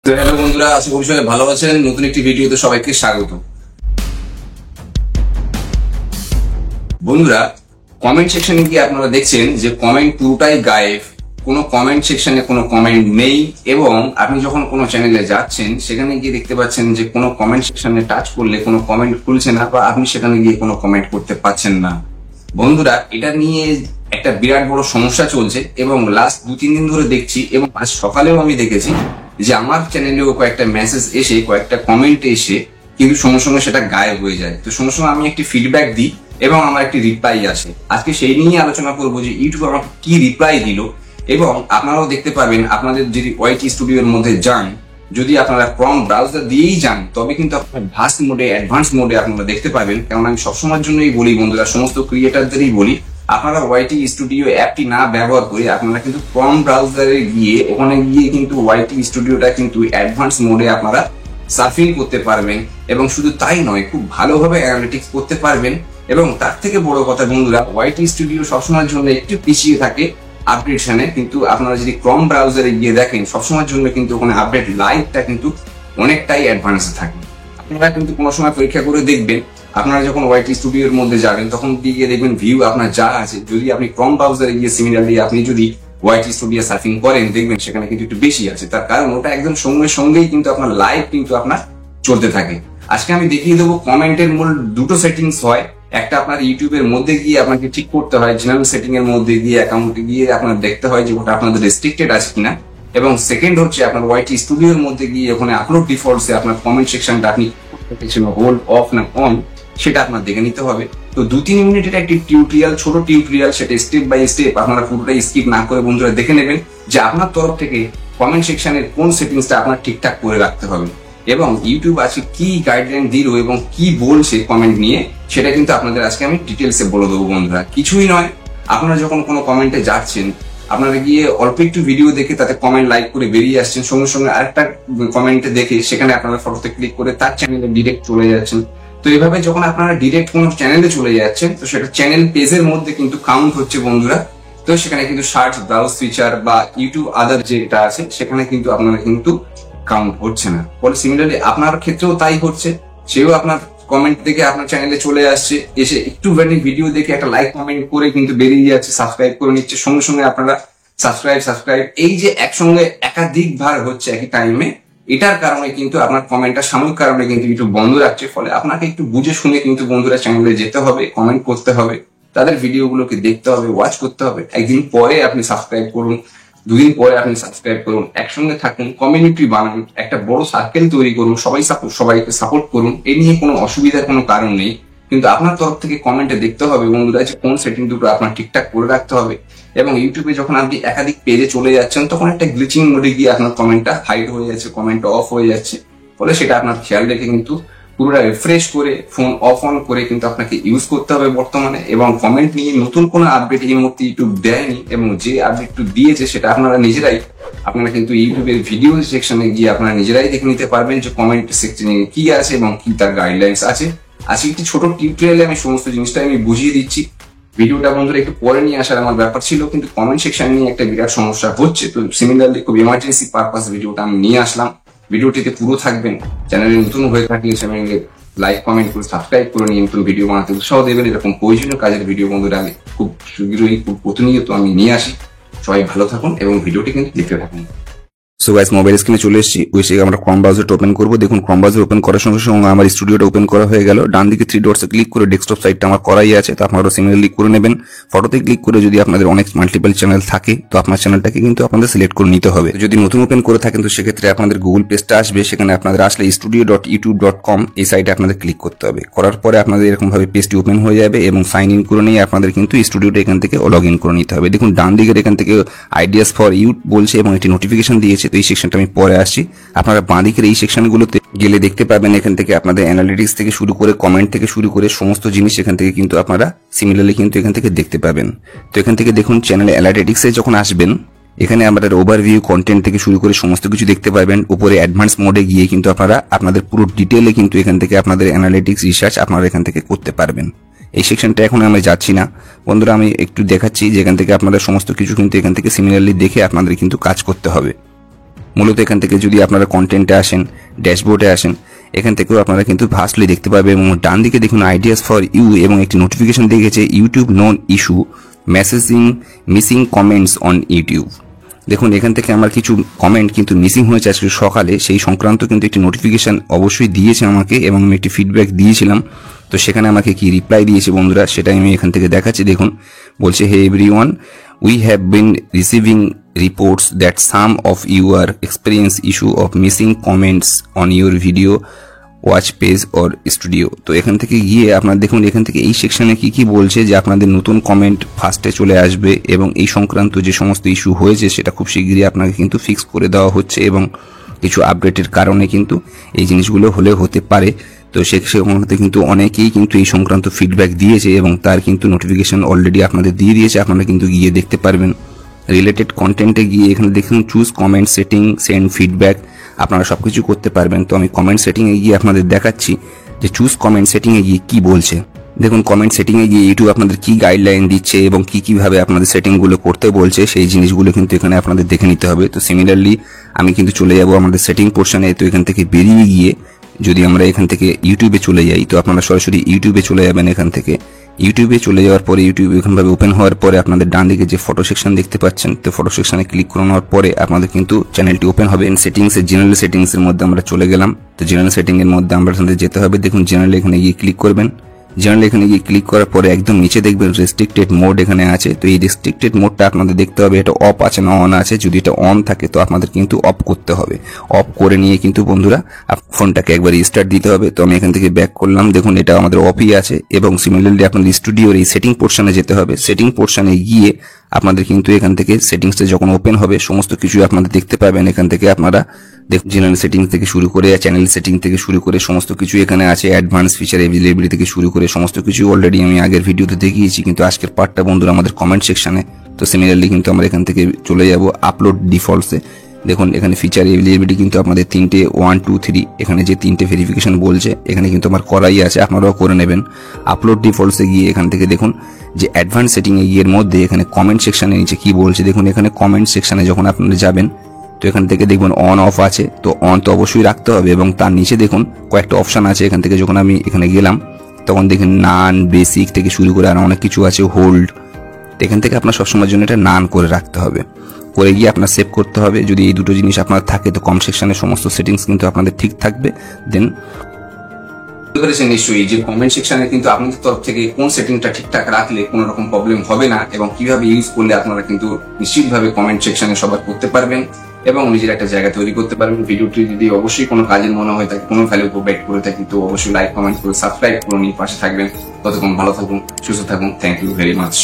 তো হ্যালো বন্ধুরা, আশা করি সবাই ভালো আছেন। নতুন একটি ভিডিওতে সবাইকে স্বাগত। বন্ধুরা, কমেন্ট সেকশনে গিয়ে আপনারা দেখছেন যে কমেন্ট পুরোটাই গায়েব, কোনো কমেন্ট সেকশনে কোনো কমেন্ট নেই। এবং আপনি যখন কোনো চ্যানেলে যাচ্ছেন সেখানে গিয়ে দেখতে পাচ্ছেন যে কোনো কমেন্ট সেকশনে টাচ করলে কোনো কমেন্ট খুলছে না, বা আপনি সেখানে গিয়ে কোনো কমেন্ট করতে পারছেন না। বন্ধুরা, এটা নিয়ে একটা বিরাট বড় সমস্যা চলছে এবং লাস্ট 2-3 দিন ধরে দেখছি, এবং আজ সকালেও আমি দেখেছি যে আমার চ্যানেলেও কয়েকটা মেসেজ এসে, কয়েকটা কমেন্ট এসে কিন্তু সঙ্গে সঙ্গে সেটা গায়েব হয়ে যায়। তো সঙ্গে সঙ্গে আমি একটি ফিডব্যাক দিই এবং আমার একটি রিপ্লাই আসে। আজকে সেই নিয়ে আলোচনা করবো যে ইউটিউব আমাকে কি রিপ্লাই দিল। এবং আপনারাও দেখতে পাবেন, আপনাদের যদি ওয়াইটি স্টুডিওর মধ্যে যান, যদি আপনারা ক্রম ব্রাউজার দিয়েই যান, তবে কিন্তু আপনার ভাস্ট মোডে, অ্যাডভান্স মোডে আপনারা দেখতে পাবেন। কারণ আমি সবসময়ের জন্যই বলি বন্ধুরা, সমস্ত ক্রিয়েটারদেরই বলি, আপনারা ওয়াইটি স্টুডিও অ্যাপটি না ব্যবহার করে আপনারা কিন্তু ক্রম ব্রাউজারে গিয়ে, ওখানে গিয়ে কিন্তু ওয়াইটি স্টুডিওটা কিন্তু অ্যাডভান্স মোডে আপনারা সার্ফিং করতে পারবেন। এবং শুধু তাই নয়, খুব ভালোভাবে অ্যানালিটিক্স করতে পারবেন। এবং তার থেকে বড় কথা বন্ধুরা, ওয়াইটি স্টুডিও সবসময়ের জন্য একটু পিছিয়ে থাকে আপডেশনে, কিন্তু আপনারা যদি ক্রম ব্রাউজারে গিয়ে দেখেন, সবসময়ের জন্য কিন্তু ওখানে আপডেট লাইভটা কিন্তু অনেকটাই অ্যাডভান্সে থাকে। আপনারা কিন্তু কোনো সময় পরীক্ষা করে দেখবেন, আপনারা যখন ওয়াইটি স্টুডিওর মধ্যে যাবেন তখন গিয়ে দেখবেন ভিউ আপনার যা আছে, যদি আপনি ক্রম ব্রাউজারে গিয়ে সিমিলারলি আপনি যদি ওয়াইটি স্টুডিও সার্ফিং করেন, দেখবেন সেখানে কিন্তু একটু বেশি আছে। তার কারণ ওটা একদম সঙ্গে সঙ্গেই কিন্তু আপনার লাইভ কিন্তু আপনার চলতে থাকে। আজকে আমি দেখিয়ে দেবো কমেন্টের মূল দুটো সেটিংস হয়। একটা আপনার ইউটিউবের মধ্যে গিয়ে আপনাকে ঠিক করতে হয়, জেনারেল সেটিং এর মধ্যে গিয়ে অ্যাকাউন্টে গিয়ে আপনার দেখতে হয় যে ওটা আপনাদের রেস্ট্রিক্টেড আছে কিনা। এবং সেকেন্ড হচ্ছে আপনার ওয়াইটি স্টুডিওর মধ্যে গিয়ে ওখানে আপলোড ডিফল্টসে আপনার কমেন্ট সেকশনটা আপনি হোল্ড অফ না অন সেটা আপনার দেখে নিতে হবে। তো 2-3 মিনিটের একটি টিউটোরিয়াল, ছোট টিউটোরিয়াল, সেটা স্টেপ বাই স্টেপ আপনারা পুরোটাই স্কিপ না করে বন্ধুরা দেখে নেবেন যে আপনার তরফ থেকে কমেন্ট সেকশনের কোন সেটিংসটা আপনার ঠিকঠাক করে রাখতে হবে। এবং ইউটিউব আজকে কি গাইডলাইন দিল এবং কি বলছে কমেন্ট নিয়ে, সেটা কিন্তু আপনাদের আজকে আমি ডিটেলসে বলে দেবো বন্ধুরা। কিছুই নয়, আপনারা যখন কোনো কমেন্টে যাচ্ছেন, আপনারা গিয়ে অল্প একটু ভিডিও দেখে তাতে কমেন্ট লাইক করে বেরিয়ে আসছেন, সঙ্গে সঙ্গে আরেকটা কমেন্টে দেখে সেখানে আপনারা ফটোতে ক্লিক করে তার চ্যানেলে ডিরেক্ট চলে যাচ্ছেন। তো এইভাবে যখন আপনারা ডিরেক্ট কোনো চ্যানেলে চলে যাচ্ছেন, তো সেটা চ্যানেল পেজের মধ্যে কিন্তু কাউন্ট হচ্ছে বন্ধুরা। তো সেখানে কিন্তু সার্চ, ব্রাউজ ফিচার বা ইউটিউব আদার যেটা আছে সেখানে কিন্তু আপনারা কিন্তু কাউন্ট হচ্ছে না। ফলে সিমিলারলি আপনার ক্ষেত্রেও তাই হচ্ছে। সেও আপনার কমেন্ট দেখে আপনার চ্যানেলে চলে আসছে, এসে একটুখানি ভিডিও দেখে একটা লাইক কমেন্ট করে কিন্তু বেরিয়ে যাচ্ছে, সাবস্ক্রাইব করে নিচ্ছে। সঙ্গে সঙ্গে আপনারা সাবস্ক্রাইব এই যে একসঙ্গে একাধিক ভার হচ্ছে একই টাইমে, এটার কারণে কিন্তু আপনার কমেন্টটা সাময়িক কারণে কিন্তু একটু বন্ধ রাখছে। ফলে আপনাকে একটু বুঝে শুনে কিন্তু বন্ধুরা চ্যানেলে যেতে হবে, কমেন্ট করতে হবে, তাদের ভিডিওগুলোকে দেখতে হবে, ওয়াচ করতে হবে। একদিন পরে আপনি সাবস্ক্রাইব করুন, 2 দিন পরে আপনি সাবস্ক্রাইব করুন, একসঙ্গে থাকুন, কমিউনিটি বানান, একটা বড় সার্কেল তৈরি করুন, সবাইকে সাপোর্ট করুন। এই নিয়ে কোনো অসুবিধার কোনো কারণ নেই। কিন্তু আপনার তরফ থেকে কমেন্টে দেখতে হবে বন্ধুরা যে কোন সেটিং দুটো আপনার ঠিকঠাক করে রাখতে হবে। এবং ইউটিউবে যখন আপনি একাধিক পেজে চলে যাচ্ছেন, তখন একটা গ্লিচিং মোডে গিয়ে আপনার কমেন্টটা হাইড হয়ে যাচ্ছে, কমেন্টটা অফ হয়ে যাচ্ছে। ফলে সেটা আপনার খেয়াল রেখে কিন্তু পুরোটা রিফ্রেশ করে, ফোন অফ অন করে কিন্তু আপনাকে ইউজ করতে হবে বর্তমানে। এবং কমেন্ট নিয়ে নতুন কোনো আপডেট এই মুহূর্তে ইউটিউব দেয়নি, এবং যে আপডেটটু দিয়েছে সেটা আপনারা কিন্তু ইউটিউবের ভিডিও সেকশনে গিয়ে আপনারা নিজেরাই দেখে নিতে পারবেন যে কমেন্ট সেকশনে কি আছে এবং কি তার গাইডলাইন্স আছে। আজকে একটি ছোট টিউটোরিয়ালে আমি সমস্ত জিনিসটা আমি বুঝিয়ে দিচ্ছি। ভিডিওটা বন্ধুরা একটু পরে নিয়ে আসার আমার ব্যাপার ছিল, কিন্তু কমেন্ট সেকশন নিয়ে একটা বিরাট সমস্যা হচ্ছে। তো সিমিলারলি খুব ইমার্জেন্সি পারপাস ভিডিওটা আমি নিয়ে আসলাম। ভিডিওটিতে পুরো থাকবেন। চ্যানেলে নতুন হয়ে থাকলে চ্যানেলে লাইক, কমেন্ট করে সাবস্ক্রাইব করে নিয়ে নতুন ভিডিও বানাতে উৎসাহ দেবেন। এরকম প্রয়োজনীয় কাজের ভিডিও বন্ধুরা আমি খুব শীঘ্রই, খুব প্রতিনিয়ত আমি নিয়ে আসি। সবাই ভালো থাকুন এবং ভিডিওটি কিন্তু দেখতে থাকুন। সো গাইস, মোবাইল স্ক্রিনে চলে এসেছি। ওইসে আমরা ক্রম ব্রাউজারটা ওপেন করব। দেখুন, ক্রম ব্রাউজার ওপেন করার সঙ্গে সঙ্গে আমার স্টুডিওটা ওপেন করা হয়ে গেল। ডান দিকে 3 ডটসে ক্লিক করে ডেস্কটপ সাইটটা আমার করাই আছে, তো আপনারা সিমিলারলি করে নেবেন। ফটোতে ক্লিক করে যদি আপনাদের অনেক মাল্টিপল চ্যানেল থাকে, তো আপনার চ্যানেলটাকে কিন্তু আপনাদের সিলেক্ট করে নিতে হবে। যদি নতুন ওপেন করে থাকেন, তো সেক্ষেত্রে আপনাদের গুগল পেজটা আসবে। সেখানে আপনাদের আসলে studio.youtube.com এই সাইটে আপনাদের ক্লিক করতে হবে। করার পরে আপনাদের এরকম ভাবে পেজটি ওপেন হয়ে যাবে এবং সাইন ইন করে নিয়ে আপনাদের কিন্তু স্টুডিওটা এখান থেকে লগ ইন করে নিতে হবে। দেখুন, ডান দিকের এখান থেকে আইডিয়াস ফর ইউথ বলছে এবং একটি নোটিফিকেশন দিয়েছে। তো এই সেকশনটা আমি পরে আসছি। আপনারা বাঁ দিকের এই সেকশনগুলোতে গেলে দেখতে পাবেন এখান থেকে আপনাদের অ্যানালিটিক্স থেকে শুরু করে, কমেন্ট থেকে শুরু করে সমস্ত জিনিস এখান থেকে কিন্তু আপনারা সিমিলারলি কিন্তু এখান থেকে দেখতে পাবেন। তো এখান থেকে দেখুন, চ্যানেল অ্যানালিটিক্সে যখন আসবেন, এখানে আমাদের ওভারভিউ, কন্টেন্ট থেকে শুরু করে সমস্ত কিছু দেখতে পারবেন। উপরে অ্যাডভান্স মোডে গিয়ে কিন্তু আপনারা আপনাদের পুরো ডিটেইলে কিন্তু এখান থেকে আপনাদের অ্যানালিটিক্স রিসার্চ আপনারা এখান থেকে করতে পারবেন। এই সেকশনটা এখন আমি যাচ্ছি না বন্ধুরা, আমি একটু দেখাচ্ছি যে এখান থেকে আপনাদের সমস্ত কিছু কিন্তু এখান থেকে সিমিলারলি দেখে আপনাদের কিন্তু কাজ করতে হবে। মূলত এখান থেকে যদি আপনারা কন্টেন্টে আসেন, ড্যাশবোর্ডে আসেন, এখান থেকেও আপনারা কিন্তু ভাস্টলি দেখতে পাবেন। এবং ডান দিকে দেখুন আইডিয়াস ফর ইউ এবং একটি নোটিফিকেশন দেখেছে YouTube non issue messaging missing comments on YouTube. দেখুন এখান থেকে আমার কিছু কমেন্ট কিন্তু মিসিং হয়েছে আজকে সকালে, সেই সংক্রান্ত কিন্তু একটি নোটিফিকেশন অবশ্যই দিয়েছে আমাকে এবং আমি একটি ফিডব্যাক দিয়েছিলাম। তো সেখানে আমাকে কি রিপ্লাই দিয়েছে বন্ধুরা সেটাই আমি এখান থেকে দেখাচ্ছি। দেখুন বলছে, hey everyone, we have been receiving reports that some of you are experience issue of missing comments on your video watch page or studio। তো এখান থেকে গিয়ে আপনারা দেখুন এখান থেকে এই সেকশনে কি কি বলছে যে আপনাদের নতুন কমেন্ট ফার্স্টে চলে আসবে এবং এই সংক্রান্ত যে সমস্ত ইস্যু হয়েছে সেটা খুব শীঘ্রই আপনাকে কিন্তু ফিক্স করে দেওয়া হচ্ছে এবং কিছু আপডেটের কারণে কিন্তু এই জিনিসগুলো হলে হতে পারে। তো সেখানে কিন্তু অনেকেই কিন্তু এই সংক্রান্ত ফিডব্যাক দিয়েছে এবং তার কিন্তু নোটিফিকেশন অলরেডি আপনাদের দিয়ে দিয়েছে, আপনারা কিন্তু গিয়ে দেখতে পারবেন। রিলেটেড কন্টেন্টে গিয়ে এখানে দেখুন choose comment setting, send feedback, আপনারা সবকিছু করতে পারবেন। তো আমি কমেন্ট সেটিংয়ে গিয়ে আপনাদের দেখাচ্ছি যে চুজ কমেন্ট সেটিংয়ে গিয়ে কি বলছে। দেখুন কমেন্ট সেটিংয়ে গিয়ে ইউটিউব আপনাদের কি গাইডলাইন দিচ্ছে এবং কিভাবে আপনাদের সেটিংগুলো করতে বলছে সেই জিনিসগুলো কিন্তু এখানে আপনাদের দেখে নিতে হবে। তো সিমিলারলি আমি কিন্তু চলে যাব আমাদের সেটিং পোর্শনে। তো এখান থেকে বেরিয়ে গিয়ে যদি আমরা এখান থেকে ইউটিউবে চলে যাই, তো আপনারা সরাসরি ইউটিউবে চলে যাবেন। এখান থেকে ইউটিউবে চলে যাওয়ার পরে ইউটিউব এখানভাবে ওপেন হওয়ার পরে আপনাদের ডান দিকে যে ফটো সেকশন দেখতে পাচ্ছেন, তো ফটো সেকশনে ক্লিক করে নেওয়ার পরে আপনাদের কিন্তু চ্যানেলটি ওপেন হবে। সেটিংসে জেনারেল সেটিংসের মধ্যে আমরা চলে গেলাম। তো জেনারেল সেটিং এর মধ্যে আমরা যেতে হবে। দেখুন জেনারেল এখানে গিয়ে ক্লিক করবেন। জেনারেল এখানে গিয়ে ক্লিক করার পরে একদম নিচে দেখবেন রেস্ট্রিক্টেড মোড এখানে আছে। তো এই রেস্ট্রিক্টেড মোডটা আপনাদের দেখতে হবে এটা অফ আছে না অন আছে। যদি এটা অন থাকে তো আপনাদের কিন্তু অফ করতে হবে। অফ করে নিয়ে কিন্তু বন্ধুরা ফোনটাকে একবার রিস্টার্ট দিতে হবে। তো আমি এখান থেকে ব্যাক করলাম। দেখুন এটা আমাদের অফই আছে এবং সিমিলারলি আপনাদের স্টুডিওর এই সেটিং পোর্শনে যেতে হবে। সেটিং পোর্শনে গিয়ে আপনাদের কিন্তু এখান থেকে সেটিংসটা যখন ওপেন হবে সমস্ত কিছু আপনাদের দেখতে পাবেন। এখান থেকে আপনারা দেখুন জেনারেল সেটিং থেকে শুরু করে চ্যানেল সেটিং থেকে শুরু করে সমস্ত কিছু এখানে আছে। অ্যাডভান্স ফিচার অ্যাভেলেবিলিটি থেকে শুরু করে সমস্ত কিছু অলরেডি আমি আগের ভিডিওতে দেখিয়েছি, কিন্তু আজকের পার্টটা বন্ধুরা আমাদের কমেন্ট সেকশনে। তো সিমিলারলি কিন্তু আমরা এখান থেকে চলে যাব আপলোড ডিফল্টসে। দেখুন এখানে ফিচার অ্যাভেলেবিলিটি কিন্তু আপনাদের 3টে 1 2 3 এখানে যে 3টে ভেরিফিকেশন বলছে এখানে কিন্তু আমার করাই আছে, আপনারাও করে নেবেন। আপলোড ডিফল্টসে গিয়ে এখান থেকে দেখুন যে অ্যাডভান্স সেটিং এর মধ্যে এখানে কমেন্ট সেকশনের নিচে কি বলছে। দেখুন এখানে কমেন্ট সেকশনে যখন আপনারা যাবেন তো এখান থেকে দেখবেন অন অফ আছে। তো অন তো অবশ্যই রাখতে হবে এবং তার নিচে দেখুন কয়েকটা অপশন আছে। এখান থেকে যখন আমি এখানে গেলাম তখন দেখেন নান, বেসিক থেকে শুরু করে আর অনেক কিছু আছে, হোল্ড। এখান থেকে আপনার সবসময়ের জন্য এটা নান করে রাখতে হবে, করে গিয়ে আপনার সেভ করতে হবে। যদি এই দুটো জিনিস আপনার থাকে তো কম সেকশনের সমস্ত সেটিংস কিন্তু আপনাদের ঠিক থাকবে। দেন বুঝতে পেরেছেন নিশ্চয়ই যে কমেন্ট সেকশনে কিন্তু আপনাদের তরফ থেকে কোন সেটিংটা ঠিকঠাক রাখলে কোনো রকম প্রবলেম হবে না এবং কিভাবে ইউজ করলে আপনারা কিন্তু নিশ্চিতভাবে কমেন্ট সেকশনে সবার করতে পারবেন এবং নিজের একটা জায়গা তৈরি করতে পারবেন। ভিডিওটি যদি অবশ্যই কোনো কাজের মনে হয়ে থাকে, কোনো ভ্যালু প্রোভাইড করে থাকে, তো অবশ্যই লাইক কমেন্ট করে সাবস্ক্রাইব করে নিয়ে পাশে থাকবেন। ততক্ষণ ভালো থাকুন, সুস্থ থাকুন। Thank you very much.